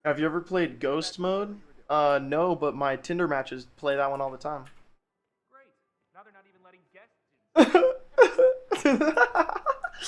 Have you ever played Ghost Mode? No, but my Tinder matches play that one all the time. Great. Now they're not even letting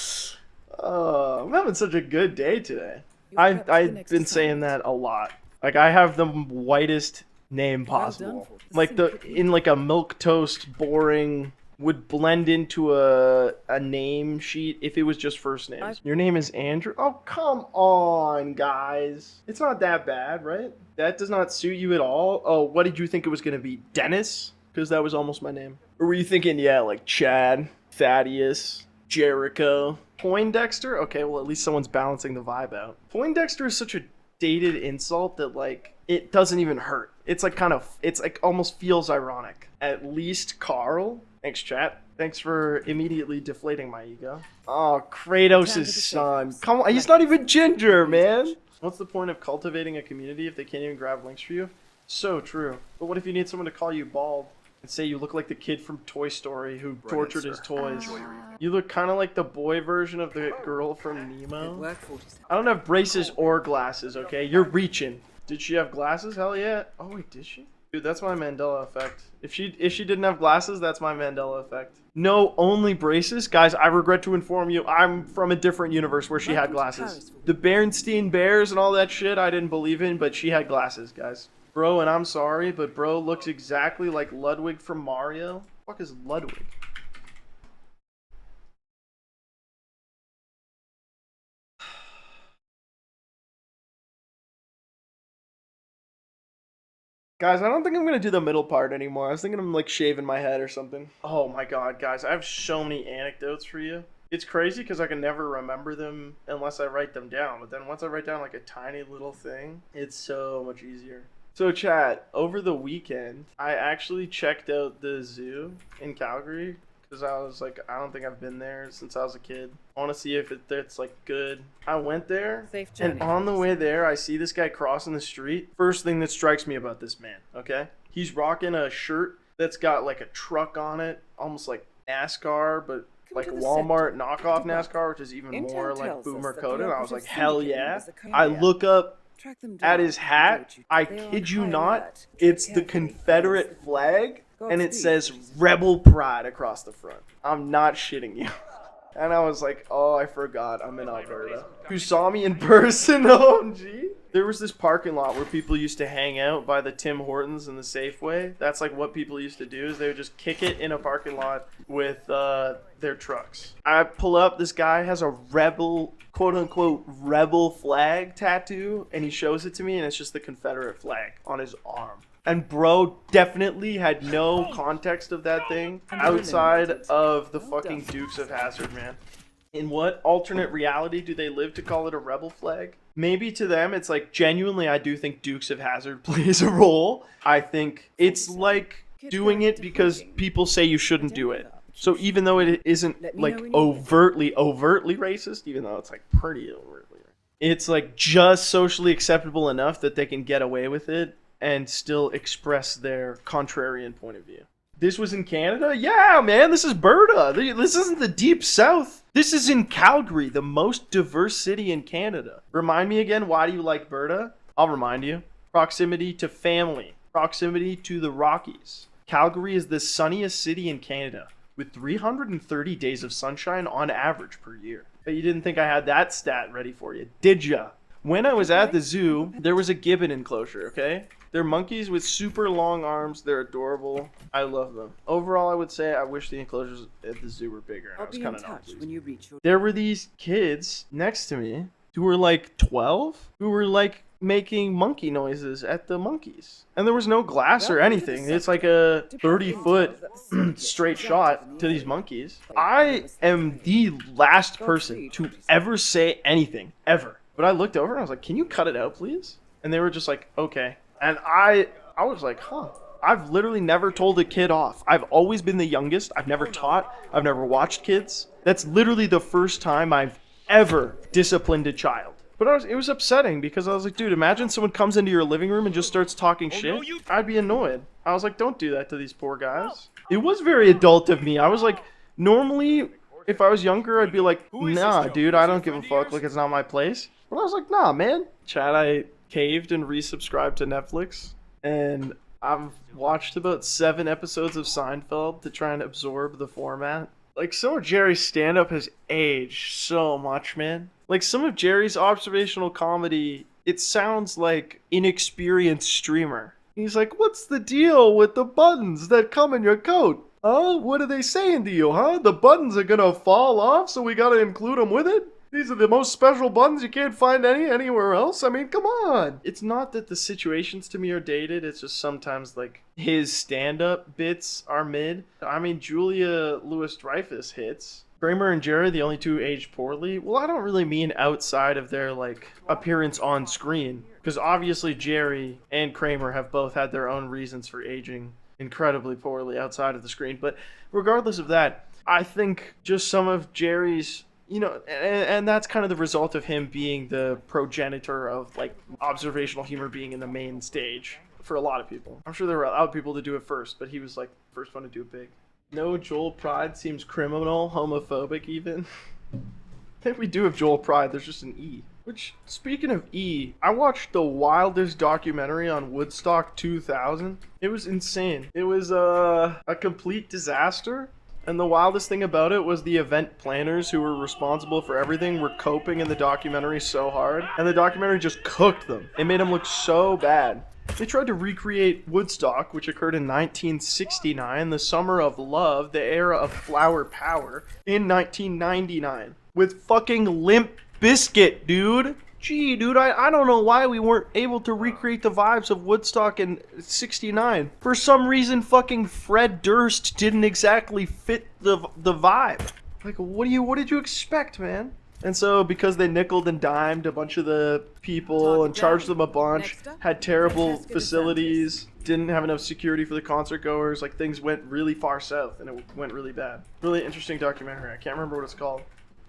guests I'm having such a good day today. You've prepped the I've next been saying assignment. that a lot. Like I have the whitest name Well done possible. for this Like the simple in like a milk toast, boring would blend into a name sheet if it was just first names. Your name is Andrew? Oh, come on, guys. It's not that bad, right? That does not suit you at all. Oh, what did you think it was going to be? Dennis? Because that was almost my name. Or were you thinking, yeah, like Chad, Thaddeus, Jericho, Poindexter? Okay, well, at least someone's balancing the vibe out. Poindexter is such a dated insult that, like, it doesn't even hurt. It's like it's like almost feels ironic. At least Carl. Thanks, chat. Thanks for immediately deflating my ego. Oh, Kratos' son. Come on, he's not even ginger, man. What's the point of cultivating a community if they can't even grab links for you? So true. But what if you need someone to call you bald and say you look like the kid from Toy Story who tortured his toys? You look kind of like the boy version of the girl from Nemo. I don't have braces or glasses, okay? You're reaching. Did she have glasses? Hell yeah. Oh wait, did she? Dude, that's my Mandela effect. If she didn't have glasses, that's my Mandela effect. No, only braces? Guys, I regret to inform you, I'm from a different universe where she had glasses. The Berenstain Bears and all that shit I didn't believe in, but she had glasses, guys. Bro, and I'm sorry, but bro looks exactly like Ludwig from Mario. What the fuck is Ludwig? Guys, I don't think I'm gonna do the middle part anymore. I was thinking I'm like shaving my head or something. Oh my god, guys, I have so many anecdotes for you. It's crazy because I can never remember them unless I write them down. But then once I write down like a tiny little thing, it's so much easier. So chat, over the weekend, I actually checked out the zoo in Calgary because I was like, I don't think I've been there since I was a kid. I want to see if it's like good. I went there, Safe journey. and on the way there, I see this guy crossing the street. First thing that strikes me about this man, okay? He's rocking a shirt that's got like a truck on it, almost like NASCAR, but like a Walmart knockoff NASCAR, which is even more like boomer coded. I was like, hell yeah. I look up at his hat. I kid you not, it's the Confederate flag, and it says Rebel Pride across the front. I'm not shitting you. And I was like, oh, I forgot, I'm in Alberta. Who saw me in person, OMG? There was this parking lot where people used to hang out by the Tim Hortons and the Safeway. That's like what people used to do, is they would just kick it in a parking lot with their trucks. I pull up, this guy has a rebel, quote unquote, rebel flag tattoo, and he shows it to me, and it's just the Confederate flag on his arm. And bro definitely had no context of that thing outside of the fucking Dukes of Hazzard, man. In what alternate reality do they live to call it a rebel flag? Maybe to them it's like, genuinely I do think Dukes of Hazzard plays a role. I think it's like doing it because people say you shouldn't do it. So even though it isn't like overtly racist, even though it's like pretty overtly racist, it's like just socially acceptable enough that they can get away with it and still express their contrarian point of view. This was in Canada? Yeah, man, this is Berta. This isn't the deep south. This is in Calgary, the most diverse city in Canada. Remind me again, why do you like Berta? I'll remind you. Proximity to family. Proximity to the Rockies. Calgary is the sunniest city in Canada, with 330 days of sunshine on average per year. But you didn't think I had that stat ready for you, did ya? When I was at the zoo, there was a gibbon enclosure, okay? They're monkeys with super long arms. They're adorable. I love them. Overall, I would say I wish the enclosures at the zoo were bigger. I was kind of not pleased. There were these kids next to me who were like 12, who were like making monkey noises at the monkeys. And there was no glass or anything. It's like a 30-foot straight shot to these monkeys. I am the last person to ever say anything, ever. But I looked over and I was like, can you cut it out, please? And they were just like, okay. And I was like, huh. I've literally never told a kid off. I've always been the youngest. I've never taught. I've never watched kids. That's literally the first time I've ever disciplined a child. But it was upsetting because I was like, dude, imagine someone comes into your living room and just starts talking shit. I'd be annoyed. I was like, don't do that to these poor guys. It was very adult of me. I was like, normally, if I was younger, I'd be like, nah, dude, I don't give a fuck. Like, it's not my place. But I was like, nah, man. Chad, I caved and resubscribed to Netflix, and I've watched about 7 episodes of Seinfeld to try and absorb the format. Like, some of Jerry's stand-up has aged so much, man. Like, some of Jerry's observational comedy, it sounds like inexperienced streamer. He's like, what's the deal with the buttons that come in your coat? Huh? What are they saying to you, huh? The buttons are gonna fall off, so we gotta include them with it? These are the most special buttons, you can't find anywhere else? I mean, come on! It's not that the situations to me are dated, it's just sometimes, like, his stand-up bits are mid. I mean, Julia Louis-Dreyfus hits. Kramer and Jerry, the only two aged poorly. Well, I don't really mean outside of their, like, appearance on screen. Because obviously Jerry and Kramer have both had their own reasons for aging incredibly poorly outside of the screen. But regardless of that, I think just some of Jerry's, you know, and that's kind of the result of him being the progenitor of, like, observational humor being in the main stage for a lot of people. I'm sure there were other people to do it first, but he was, like, the first one to do it big. No, Joel Pride seems criminal, homophobic even. I think we do have Joel Pride, there's just an E. Which, speaking of E, I watched the wildest documentary on Woodstock 2000. It was insane. It was a complete disaster. And the wildest thing about it was the event planners who were responsible for everything were coping in the documentary so hard. And the documentary just cooked them. It made them look so bad. They tried to recreate Woodstock, which occurred in 1969, the summer of love, the era of flower power, in 1999. With fucking Limp Bizkit, dude. Gee, dude, I don't know why we weren't able to recreate the vibes of Woodstock in 69. For some reason, fucking Fred Durst didn't exactly fit the vibe. Like, what did you expect, man? And so, because they nickeled and dimed a bunch of the people and charged them a bunch, had terrible facilities, didn't have enough security for the concert goers, like, things went really far south and it went really bad. Really interesting documentary. I can't remember what it's called.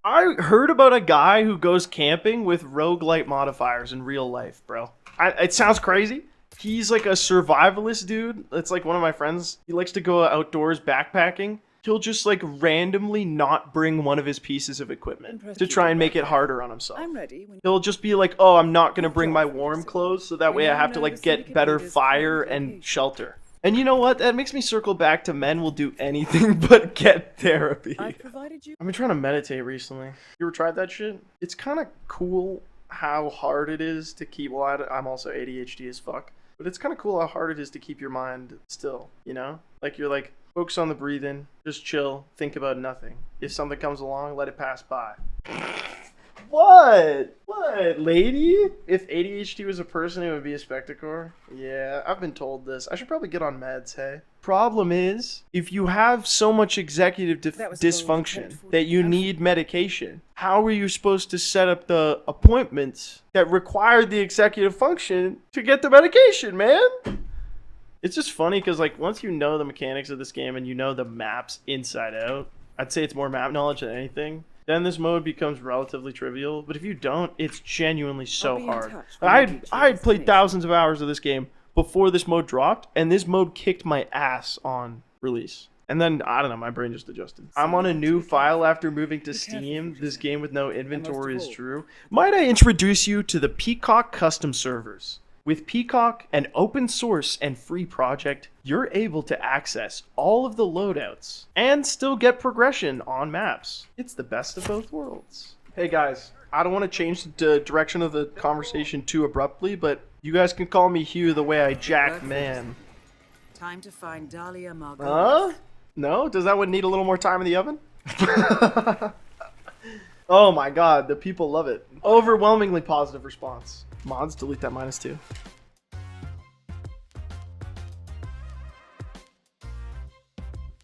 I heard about a guy who goes camping with roguelite modifiers in real life, bro. It sounds crazy. He's like a survivalist dude. It's like one of my friends. He likes to go outdoors backpacking. He'll just like randomly not bring one of his pieces of equipment to try and make it harder on himself. I'm ready. He'll just be like, oh, I'm not going to bring my warm clothes so that way I have to like get better fire and shelter. And you know what? That makes me circle back to men will do anything but get therapy. I provided you. I've been trying to meditate recently. You ever tried that shit? It's kind of cool how hard it is to keep, well, I'm also ADHD as fuck, but it's kind of cool how hard it is to keep your mind still, you know? Like, you're like, focus on the breathing, just chill, think about nothing. If something comes along, let it pass by. What? What, lady? If ADHD was a person, it would be Aspecticor. Yeah, I've been told this. I should probably get on meds, hey? Problem is, if you have so much executive dysfunction that you need medication, how are you supposed to set up the appointments that require the executive function to get the medication, man? It's just funny because, like, once you know the mechanics of this game and you know the maps inside out, I'd say it's more map knowledge than anything. Then this mode becomes relatively trivial, but if you don't, it's genuinely so hard. I'd played thousands of hours of this game before this mode dropped, and this mode kicked my ass on release. And then, I don't know, my brain just adjusted. I'm on a new file after moving to Steam. This game with no inventory is true. Might I introduce you to the Peacock custom servers? With Peacock, an open source and free project, you're able to access all of the loadouts and still get progression on maps. It's the best of both worlds. Hey guys, I don't want to change the direction of the conversation too abruptly, but you guys can call me Hugh the way I jack man. Time to find Dahlia Margot. Huh? No? Does that one need a little more time in the oven? Oh my god, the people love it. Overwhelmingly positive response. Mods, delete that -2.